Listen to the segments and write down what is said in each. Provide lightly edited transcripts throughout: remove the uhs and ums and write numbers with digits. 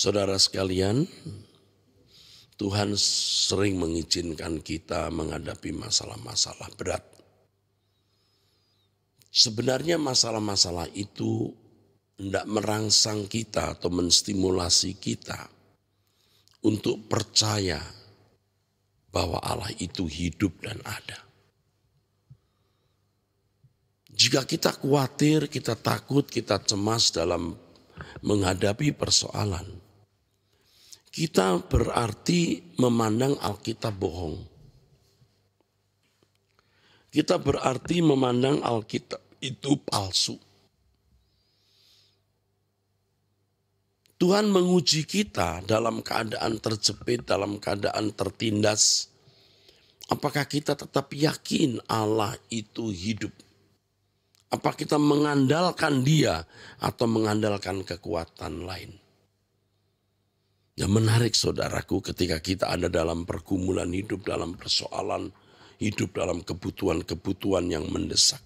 Saudara sekalian, Tuhan sering mengizinkan kita menghadapi masalah-masalah berat. Sebenarnya masalah-masalah itu tidak merangsang kita atau menstimulasi kita untuk percaya bahwa Allah itu hidup dan ada. Jika kita khawatir, kita takut, kita cemas dalam menghadapi persoalan, kita berarti memandang Alkitab bohong. Kita berarti memandang Alkitab itu palsu. Tuhan menguji kita dalam keadaan terjepit, dalam keadaan tertindas. Apakah kita tetap yakin Allah itu hidup? Apa kita mengandalkan Dia atau mengandalkan kekuatan lain? Yang menarik saudaraku, ketika kita ada dalam pergumulan hidup, dalam persoalan hidup, dalam kebutuhan-kebutuhan yang mendesak.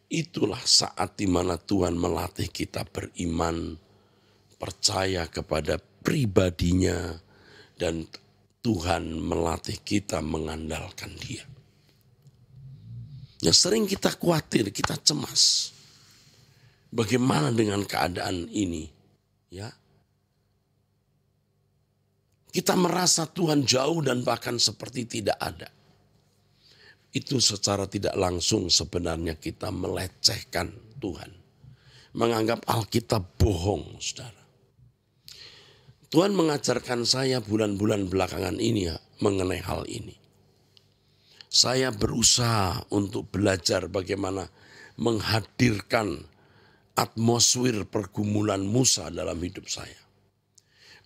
Itulah saat di mana Tuhan melatih kita beriman, percaya kepada pribadinya, dan Tuhan melatih kita mengandalkan Dia. Ya, sering kita khawatir, kita cemas. Bagaimana dengan keadaan ini? Ya, kita merasa Tuhan jauh dan bahkan seperti tidak ada. Itu secara tidak langsung sebenarnya kita melecehkan Tuhan. Menganggap Alkitab bohong, saudara. Tuhan mengajarkan saya bulan-bulan belakangan ini mengenai hal ini. Saya berusaha untuk belajar bagaimana menghadirkan atmosfer pergumulan Musa dalam hidup saya.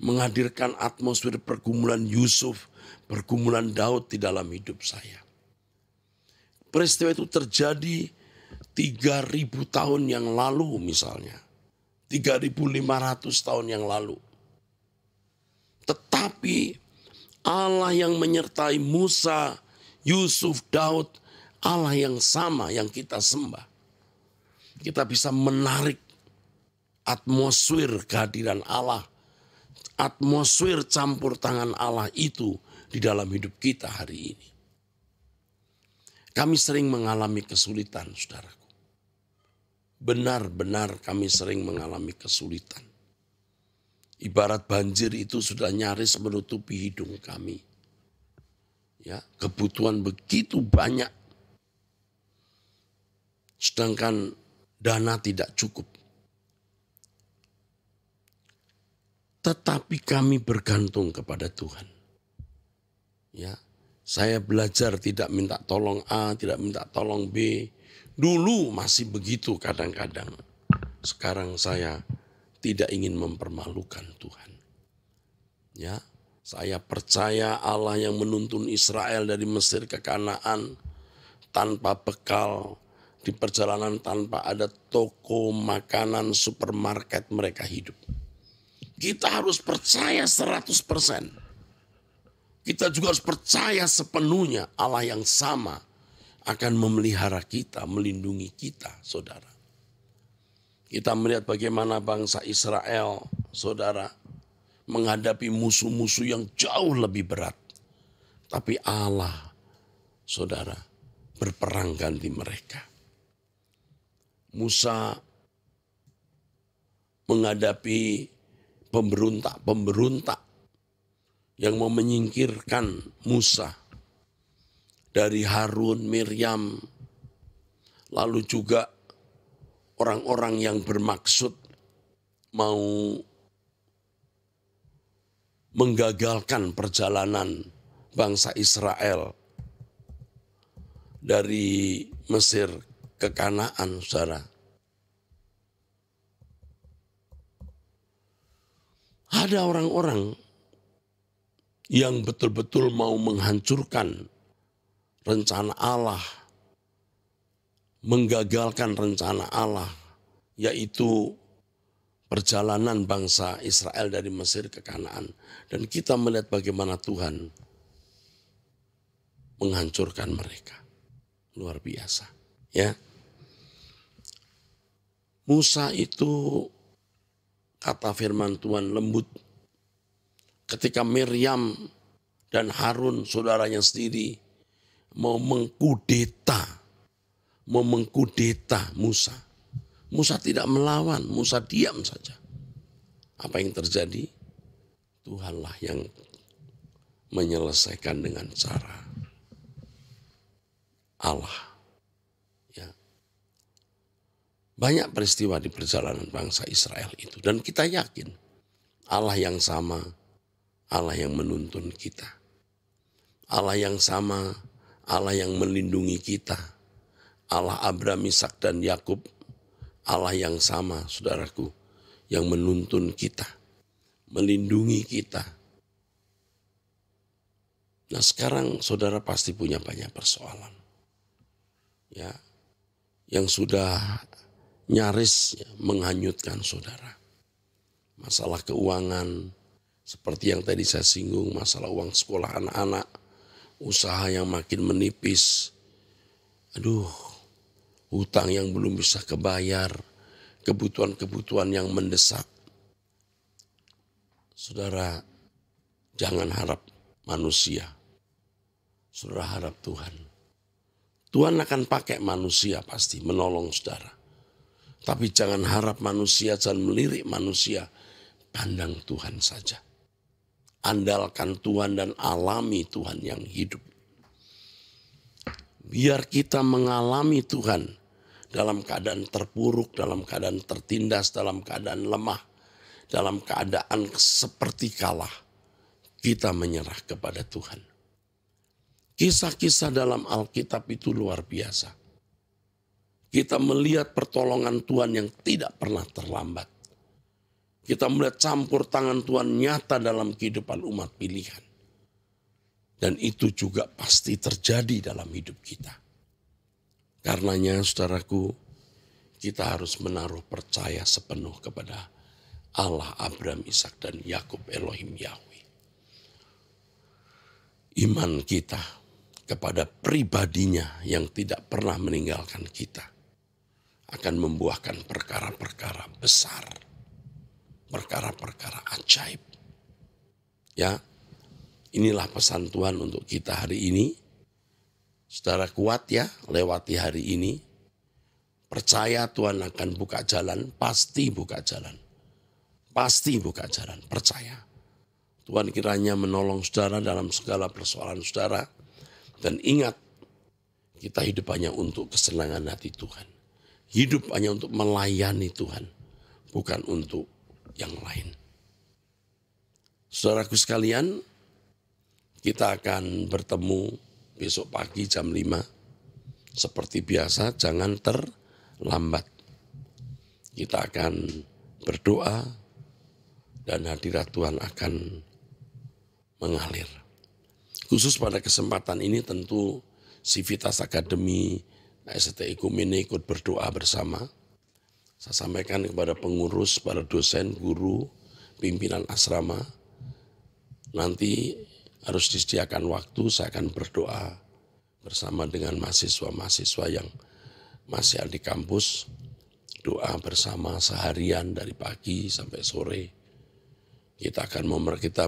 Menghadirkan atmosfer pergumulan Yusuf, pergumulan Daud di dalam hidup saya. Peristiwa itu terjadi 3.000 tahun yang lalu misalnya. 3.500 tahun yang lalu. Tetapi Allah yang menyertai Musa, Yusuf, Daud, Allah yang sama yang kita sembah. Kita bisa menarik atmosfer kehadiran Allah, atmosfer campur tangan Allah itu di dalam hidup kita hari ini. Kami sering mengalami kesulitan, saudaraku. Benar-benar kami sering mengalami kesulitan. Ibarat banjir itu sudah nyaris menutupi hidung kami. Ya, kebutuhan begitu banyak. Sedangkan dana tidak cukup. Tetapi kami bergantung kepada Tuhan. Ya, saya belajar tidak minta tolong A, tidak minta tolong B. Dulu masih begitu kadang-kadang. Sekarang saya tidak ingin mempermalukan Tuhan. Ya, saya percaya Allah yang menuntun Israel dari Mesir ke Kanaan tanpa bekal, di perjalanan tanpa ada toko makanan, supermarket, mereka hidup. Kita harus percaya 100%. Kita juga harus percaya sepenuhnya Allah yang sama akan memelihara kita, melindungi kita, saudara. Kita melihat bagaimana bangsa Israel, saudara, menghadapi musuh-musuh yang jauh lebih berat. Tapi Allah, saudara, berperang ganti mereka. Musa menghadapi pemberontak yang mau menyingkirkan Musa dari Harun, Miriam, lalu juga orang-orang yang bermaksud mau menggagalkan perjalanan bangsa Israel dari Mesir ke Kanaan, saudara. Ada orang-orang yang betul-betul mau menghancurkan rencana Allah, menggagalkan rencana Allah, yaitu perjalanan bangsa Israel dari Mesir ke Kanaan. Dan kita melihat bagaimana Tuhan menghancurkan mereka. Luar biasa. Ya, Musa itu kata firman Tuhan lembut. Ketika Miriam dan Harun saudaranya sendiri mau mengkudeta Musa. Musa tidak melawan, Musa diam saja. Apa yang terjadi? Tuhanlah yang menyelesaikan dengan cara Allah. Ya. Banyak peristiwa di perjalanan bangsa Israel itu. Dan kita yakin Allah yang sama, Allah yang menuntun kita. Allah yang sama, Allah yang melindungi kita. Allah Abraham, Ishak dan Yakub, Allah yang sama, saudaraku, yang menuntun kita, melindungi kita. Nah, sekarang saudara pasti punya banyak persoalan. Ya, yang sudah nyaris menghanyutkan saudara. Masalah keuangan, seperti yang tadi saya singgung, masalah uang sekolah anak-anak, usaha yang makin menipis, hutang yang belum bisa kebayar, kebutuhan-kebutuhan yang mendesak. Saudara, jangan harap manusia, saudara harap Tuhan. Tuhan akan pakai manusia pasti menolong saudara. Tapi jangan harap manusia, jangan melirik manusia, pandang Tuhan saja. Andalkan Tuhan dan alami Tuhan yang hidup. Biar kita mengalami Tuhan dalam keadaan terpuruk, dalam keadaan tertindas, dalam keadaan lemah, dalam keadaan seperti kalah. Kita menyerah kepada Tuhan. Kisah-kisah dalam Alkitab itu luar biasa. Kita melihat pertolongan Tuhan yang tidak pernah terlambat. Kita melihat campur tangan Tuhan nyata dalam kehidupan umat pilihan. Dan itu juga pasti terjadi dalam hidup kita. Karenanya saudaraku, kita harus menaruh percaya sepenuh kepada Allah Abraham, Ishak dan Yakub, Elohim Yahweh. Iman kita kepada pribadinya yang tidak pernah meninggalkan kita akan membuahkan perkara-perkara besar. Perkara-perkara ajaib. Ya, inilah pesan Tuhan untuk kita hari ini. Saudara kuat ya, lewati hari ini. Percaya Tuhan akan buka jalan, pasti buka jalan. Pasti buka jalan, percaya. Tuhan kiranya menolong saudara dalam segala persoalan saudara. Dan ingat, kita hidup hanya untuk kesenangan hati Tuhan. Hidup hanya untuk melayani Tuhan, bukan untuk yang lain. Saudaraku sekalian, kita akan bertemu besok pagi jam 5. Seperti biasa, jangan terlambat. Kita akan berdoa dan hadirat Tuhan akan mengalir. Khusus pada kesempatan ini tentu Civitas Akademi ST Ekumene ikut berdoa bersama. Saya sampaikan kepada pengurus, para dosen, guru, pimpinan asrama. Nanti harus disediakan waktu, saya akan berdoa bersama dengan mahasiswa-mahasiswa yang masih ada di kampus. Doa bersama seharian dari pagi sampai sore. Kita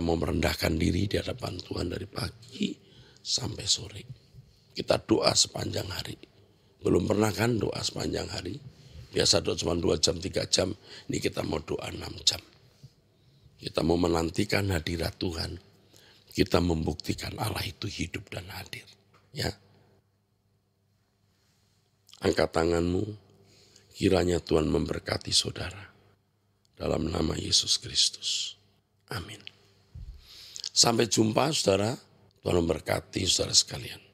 mau merendahkan diri di hadapan Tuhan dari pagi sampai sore. Kita doa sepanjang hari. Belum pernah kan doa sepanjang hari? Biasa doa cuma 2 jam, 3 jam. Ini kita mau doa 6 jam. Kita mau menantikan hadirat Tuhan. Kita membuktikan Allah itu hidup dan hadir. Ya. Angkat tanganmu. Kiranya Tuhan memberkati saudara. Dalam nama Yesus Kristus. Amin. Sampai jumpa saudara. Tuhan memberkati saudara sekalian.